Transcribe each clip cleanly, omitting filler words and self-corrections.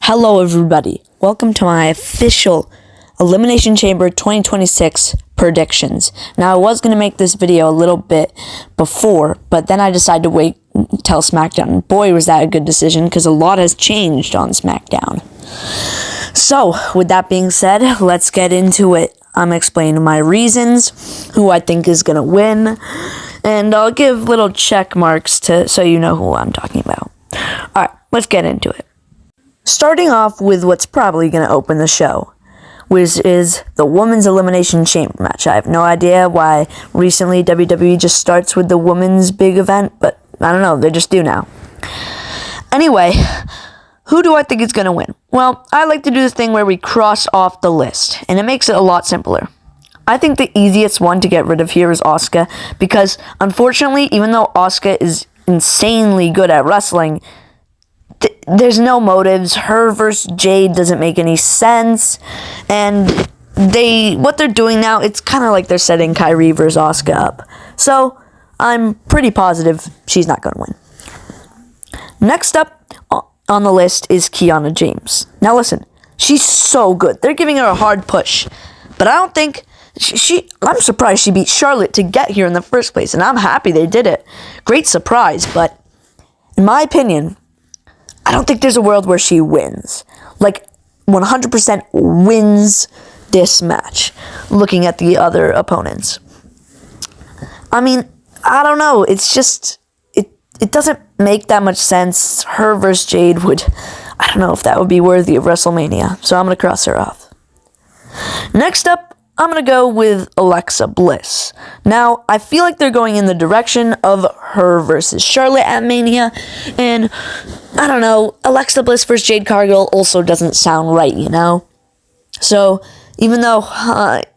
Hello everybody, welcome to my official Elimination Chamber 2026 predictions. Now I was going to make this video a little bit before, but then I decided to wait until SmackDown. Boy, was that a good decision, because a lot has changed on SmackDown. So, with that being said, let's get into it. I'm explaining my reasons, who I think is going to win, and I'll give little check marks so you know who I'm talking about. Alright, let's get into it. Starting off with what's probably going to open the show, which is the Women's Elimination Chamber match. I have no idea why recently WWE just starts with the women's big event, but I don't know, they just do now. Anyway, who do I think is going to win? Well, I like to do this thing where we cross off the list, and it makes it a lot simpler. I think the easiest one to get rid of here is Asuka, because unfortunately, even though Asuka is insanely good at wrestling, there's no motives. Her versus Jade doesn't make any sense, and what they're doing now, it's kind of like they're setting Kyrie versus Asuka up. So I'm pretty positive she's not going to win. Next up on the list is Kiana James. Now listen, she's so good. They're giving her a hard push, but I don't think I'm surprised she beat Charlotte to get here in the first place, and I'm happy they did it. Great surprise, but in my opinion, I don't think there's a world where she wins. Like, 100% wins this match, looking at the other opponents. I mean, I don't know. It's just, it doesn't make that much sense. Her versus Jade I don't know if that would be worthy of WrestleMania, so I'm going to cross her off. Next up, I'm going to go with Alexa Bliss. Now, I feel like they're going in the direction of her versus Charlotte at Mania, and I don't know, Alexa Bliss versus Jade Cargill also doesn't sound right, you know? So, even though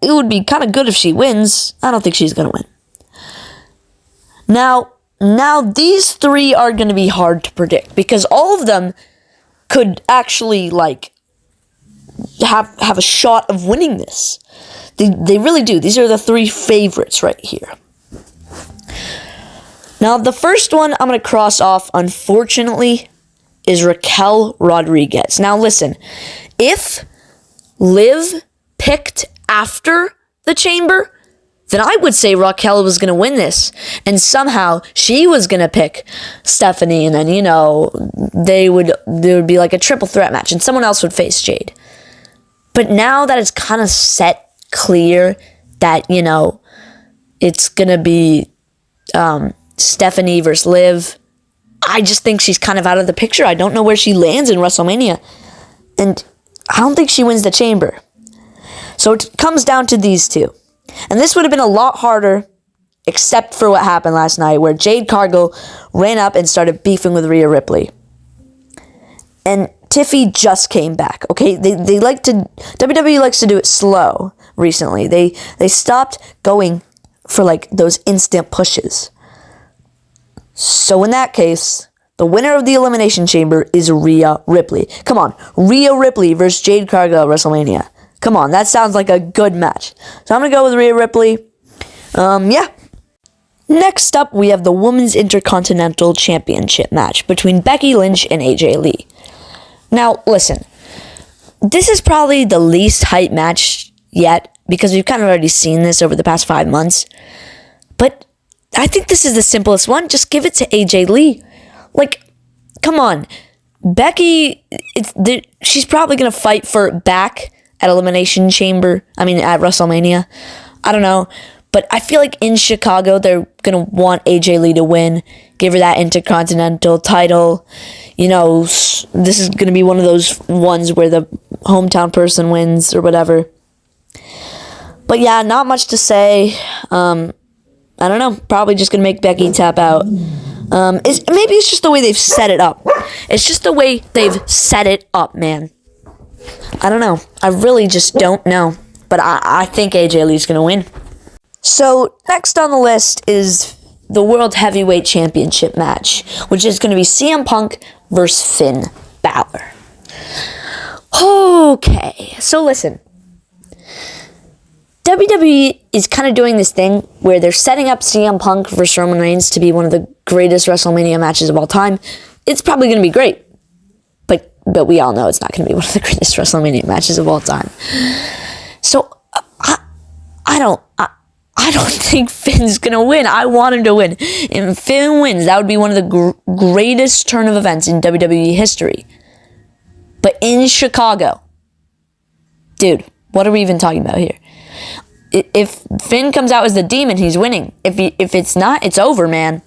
it would be kind of good if she wins, I don't think she's going to win. Now these three are going to be hard to predict, because all of them could actually, like, have a shot of winning this. They really do. These are the three favorites right here. Now, the first one I'm going to cross off, unfortunately, is Raquel Rodriguez. Now, listen. If Liv picked after the Chamber, then I would say Raquel was going to win this. And somehow, she was going to pick Stephanie, and then, there would be like a triple threat match, and someone else would face Jade. But now that it's kind of set clear that, it's going to be Stephanie versus Liv, I just think she's kind of out of the picture. I don't know where she lands in WrestleMania. And I don't think she wins the Chamber. So it comes down to these two. And this would have been a lot harder, except for what happened last night, where Jade Cargill ran up and started beefing with Rhea Ripley. And Tiffy just came back, okay? WWE likes to do it slow recently. They stopped going for, like, those instant pushes. So in that case, the winner of the Elimination Chamber is Rhea Ripley. Come on, Rhea Ripley versus Jade Cargill at WrestleMania. Come on, that sounds like a good match. So I'm going to go with Rhea Ripley. Yeah. Next up, we have the Women's Intercontinental Championship match between Becky Lynch and AJ Lee. Now, listen, this is probably the least hype match yet, because we've kind of already seen this over the past 5 months. But I think this is the simplest one. Just give it to AJ Lee. Like, come on. Becky, she's probably going to fight for it back at Elimination Chamber. I mean, at WrestleMania. I don't know. But I feel like in Chicago, they're going to want AJ Lee to win. Give her that Intercontinental title. This is going to be one of those ones where the hometown person wins or whatever. But yeah, not much to say. I don't know. Probably just going to make Becky tap out. Maybe it's just the way they've set it up. It's just the way they've set it up, man. I don't know. I really just don't know. But I think AJ Lee's going to win. So, next on the list is the World Heavyweight Championship match, which is going to be CM Punk versus Finn Balor. Okay, so listen. WWE is kind of doing this thing where they're setting up CM Punk versus Roman Reigns to be one of the greatest WrestleMania matches of all time. It's probably going to be great. But but we all know it's not going to be one of the greatest WrestleMania matches of all time. So I don't think Finn's going to win. I want him to win. If Finn wins, that would be one of the greatest turn of events in WWE history. But in Chicago, dude, what are we even talking about here? If Finn comes out as the Demon, he's winning. If it's not, it's over, man.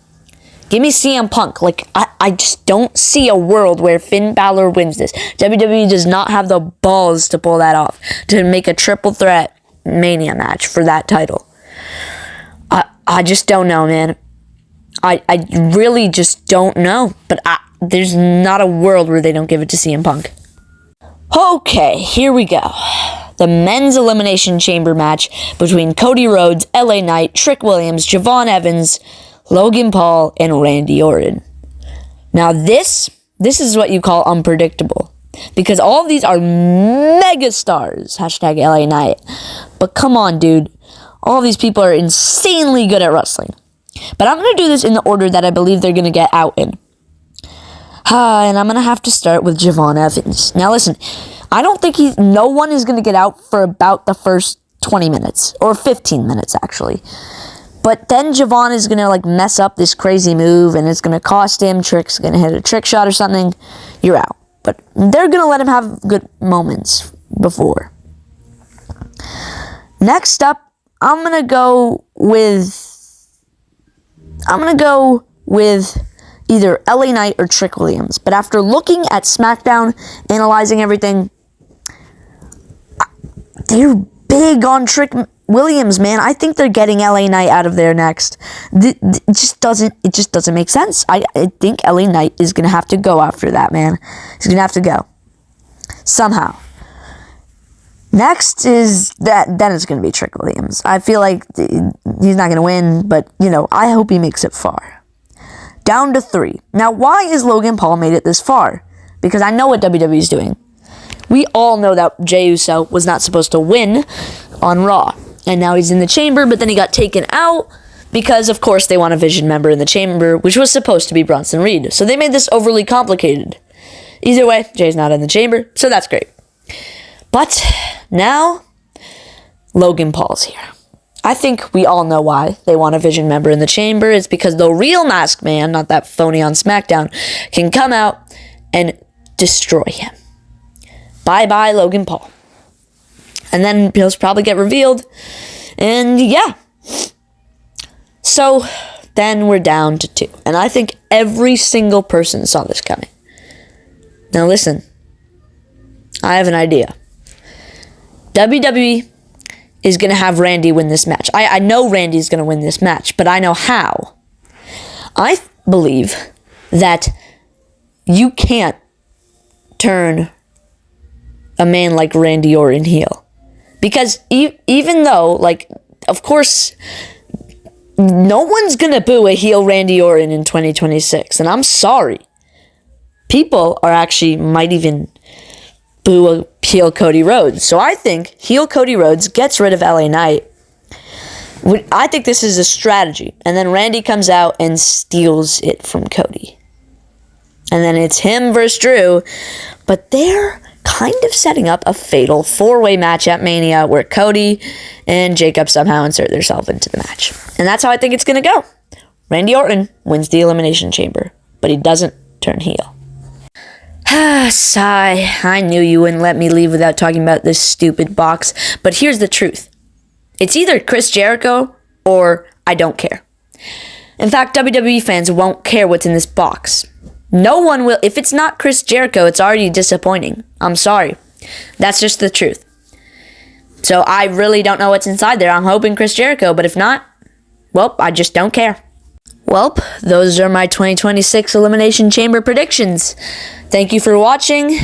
Give me CM Punk. Like, I just don't see a world where Finn Balor wins this. WWE does not have the balls to pull that off, to make a triple threat Mania match for that title. I just don't know, man. I really just don't know. But there's not a world where they don't give it to CM Punk. Okay, here we go. The men's Elimination Chamber match between Cody Rhodes, LA Knight, Trick Williams, Javon Evans, Logan Paul, and Randy Orton. Now this is what you call unpredictable. Because all of these are megastars. Hashtag LA Knight. But come on, dude. All of these people are insanely good at wrestling. But I'm going to do this in the order that I believe they're going to get out in. And I'm going to have to start with Javon Evans. Now listen, I don't think no one is going to get out for about the first 20 minutes. Or 15 minutes, actually. But then Javon is going to mess up this crazy move, and it's going to cost him. Trick's going to hit a trick shot or something. You're out. But they're going to let him have good moments before. Next up, I'm going to go with either LA Knight or Trick Williams. But after looking at SmackDown, analyzing everything, they're big on Trick Williams, man. I think they're getting LA Knight out of there next. It just doesn't make sense. I think LA Knight is going to have to go after that, man. He's going to have to go. Somehow. Next is then it's going to be Trick Williams. I feel like he's not going to win, but, I hope he makes it far. Down to 3. Now, why is Logan Paul made it this far? Because I know what WWE is doing. We all know that Jey Uso was not supposed to win on Raw. And now he's in the chamber, but then he got taken out because, of course, they want a Vision member in the chamber, which was supposed to be Bronson Reed. So they made this overly complicated. Either way, Jay's not in the chamber, so that's great. But now, Logan Paul's here. I think we all know why they want a Vision member in the chamber. It's because the real Masked Man, not that phony on SmackDown, can come out and destroy him. Bye-bye, Logan Paul. And then he'll probably get revealed. And yeah. So then we're down to 2. And I think every single person saw this coming. Now listen. I have an idea. WWE is going to have Randy win this match. I know Randy's going to win this match, but I know how. I believe that you can't turn a man like Randy Orton heel. Because even though, of course, no one's going to boo a heel Randy Orton in 2026. And I'm sorry. People might even boo a heel Cody Rhodes. So I think heel Cody Rhodes gets rid of LA Knight. I think this is a strategy. And then Randy comes out and steals it from Cody. And then it's him versus Drew. But they're kind of setting up a fatal 4-way match at Mania where Cody and Jacob somehow insert themselves into the match. And that's how I think it's going to go. Randy Orton wins the Elimination Chamber, but he doesn't turn heel. Sigh. I knew you wouldn't let me leave without talking about this stupid box. But here's the truth. It's either Chris Jericho or I don't care. In fact, WWE fans won't care what's in this box. No one will. If it's not Chris Jericho, it's already disappointing. I'm sorry. That's just the truth. So I really don't know what's inside there. I'm hoping Chris Jericho, but if not, well, I just don't care. Well, those are my 2026 Elimination Chamber predictions. Thank you for watching.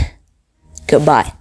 Goodbye.